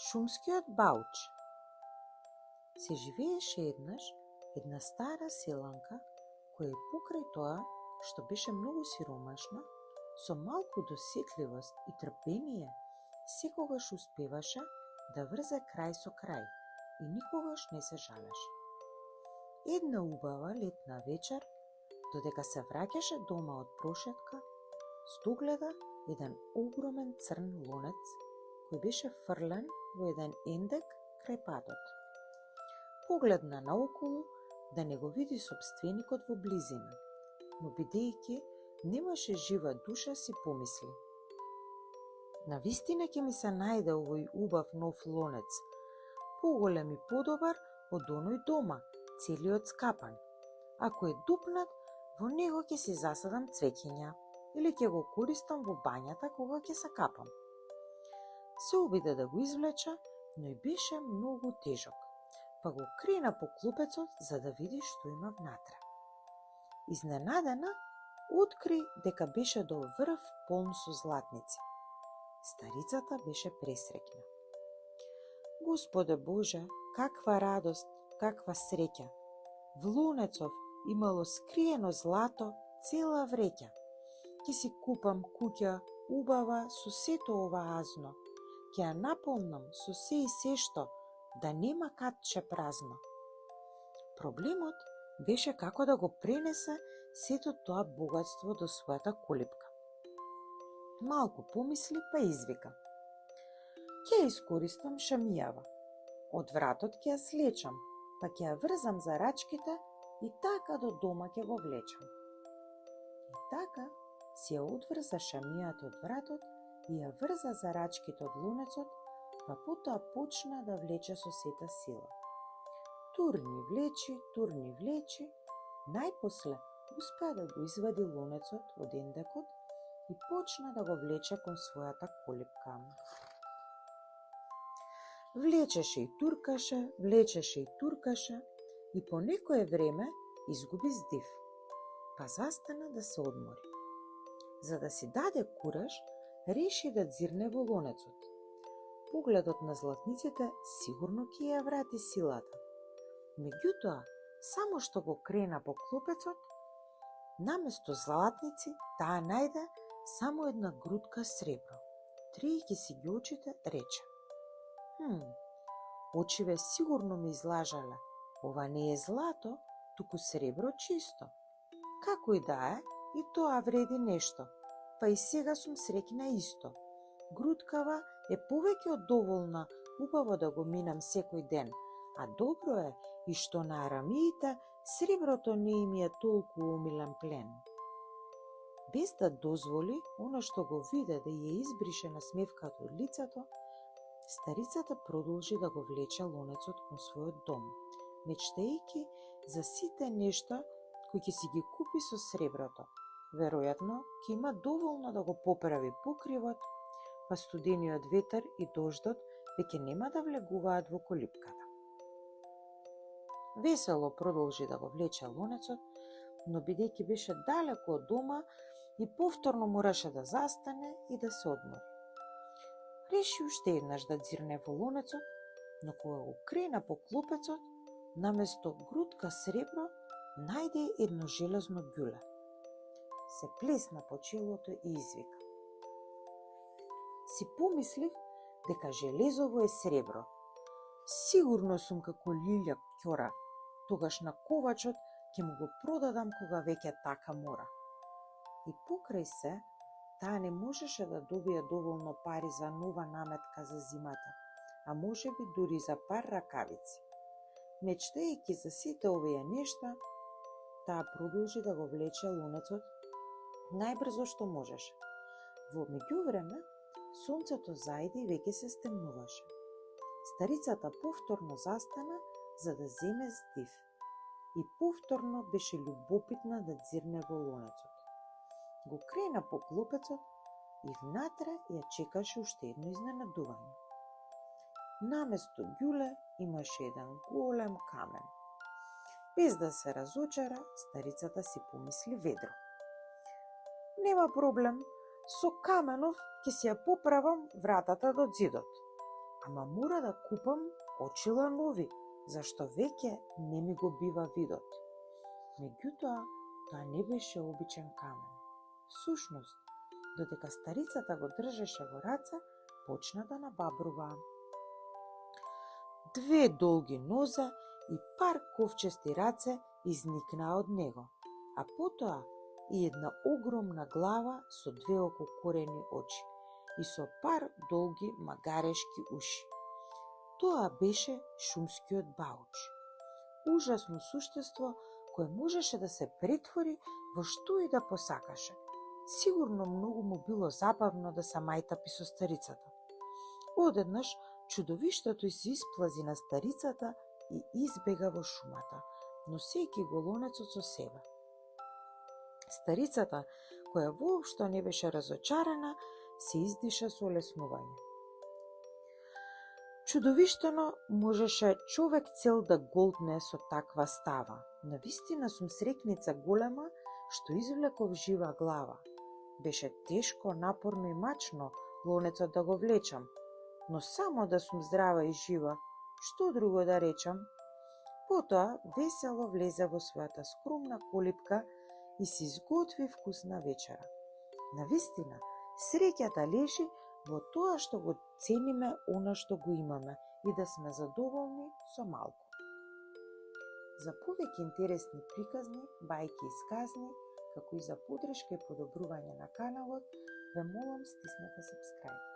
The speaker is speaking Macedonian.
Шумскиот бауч. Се живееше еднаш една стара селанка која и покрај тоа што беше многу сиромашна, со малку досетливост и трпение секогаш успеваше да врзе крај со крај и никогаш не се жалеше. Една убава летна вечер, додека се враќаше дома од прошетка, стогледа еден огромен црн лонец кој беше фрлен во еден ендек крај патот. Погледна наоколу да не го види сопственикот во близина, но бидејќи немаше жива душа си помисли: навистина ќе ми се најде овој убав нов лонец, поголем и подобар од оној дома, целиот скапан. Ако е дупнат, во него ќе си засадам цвеќиња или ќе го користам во бањата кога ќе се капам. Се обиде да го извлече, но и беше многу тежок, па го крена по клопецот за да види што има внатре. Изненадена, откри дека беше до врв полн со златници. Старицата беше пресреќна. Господе Боже, каква радост, каква среќа! В лонецов имало скриено злато цела вреќа. Ќе си купам куќа убава со сето ова азно. Ќе ја наполнам со се и се што, да нема катче празно. Проблемот беше како да го пренесе сето тоа богатство до својата колипка. Малку помисли па извика: ќе ја искористам шамијава. Од вратот ќе ја слечам, па ќе ја врзам за рачките и така до дома ќе го влечам. И така си ја одврза шамијата од вратот и ја врза за рачките од лонецот, па потоа почна да влече со сета сила. Турни влечи, најпосле успеа да го извади лонецот од ендекот и почна да го влече кон својата колипка. Влечеше и туркаше и по некое време изгуби здив, па застана да се одмори. За да си даде кураж, реши да дзирне во лонецот. Погледот на златниците сигурно ќе ја врати силата. Меѓутоа, само што го крена по клопецот, наместо златници, таа најде само една грудка сребро. Трејќи си ги очите, рече: очиве сигурно ме излажале. Ова не е злато, туку сребро чисто. Како и да е, и тоа вреди нешто, па и сега сум среќна исто. Грудкава е повеќе од доволна убаво да го минам секој ден, а добро е и што на арамиите среброто не им е толку умилен плен. Без да дозволи она што го виде да ја избрише насмевката од лицето, старицата продолжи да го влече лонецот кон својот дом, мечтајќи за сите нешта кои ќе си ги купи со среброто. Веројатно ќе има доволно да го поправи покривот, па студениот ветер и дождот веќе нема да влегуваат во колипката. Весело продолжи да го влече лонецот, но бидејќи беше далеку од дома и повторно мораше да застане и да се одмори. Реши уште еднаш да дзирне во лонецот, но кога го крена по клопецот, наместо грудка сребро, најде едно железно ѓуле. Се плесна по челото и извика: си помислив дека железово е сребро. Сигурно сум како Лилја Ќора, тогаш на ковачот ќе му го продадам кога веќе така мора. И покрај се, таа не можеше да добие доволно пари за нова наметка за зимата, а можеби дури за пар ракавици. Мечтајќи за сите овие нешта, таа продолжи да го влече лонецот најбрзо што можеше. Во меѓувреме, сонцето зајде и веќе се стемнуваше. Старицата повторно застана за да земе здив и повторно беше љубопитна да дзирне во лонецот. Го крена по клопецот и внатре ја чекаше уште едно изненадување. Наместо ѓуле имаше еден голем камен. Без да се разочара, старицата си помисли ведро: нема проблем, со каменов ќе си ја поправам вратата до ѕидот. ама мора да купам очила нови, зашто веќе не ми го бива видот. Меѓутоа, тоа не беше обичен камен. Всушност, додека старицата го држеше во раце, почна да набабрува. Две долги нозе и пар ковчести раце изникнаа од него, а потоа и една огромна глава со две ококорени очи и со пар долги магарешки уши. Тоа беше шумскиот бауч. Ужасно суштество кое можеше да се претвори во што и да посакаше. Сигурно многу му било забавно да се мајтапи со старицата. Одеднаш чудовиштето се исплази на старицата и избега во шумата, носејќи го лонецот со себе. Старицата, која воопшто не беше разочарана, се издиша со олеснување. Чудовиштено можеше човек цел да голтне со таква става. Навистина сум среќница голема што извлеков жива глава. Беше тешко, напорно и мачно лонецот да го влечам, но само да сум здрава и жива, што друго да речам? Потоа весело влезе во својата скромна колипка и си изготви вкусна вечера. Навистина, среќата лежи во тоа што го цениме она што го имаме и да сме задоволни со малку. За повеќе интересни приказни, бајки и сказни, како и за подршка и подобрување на каналот, ве молам стиснете subscribe.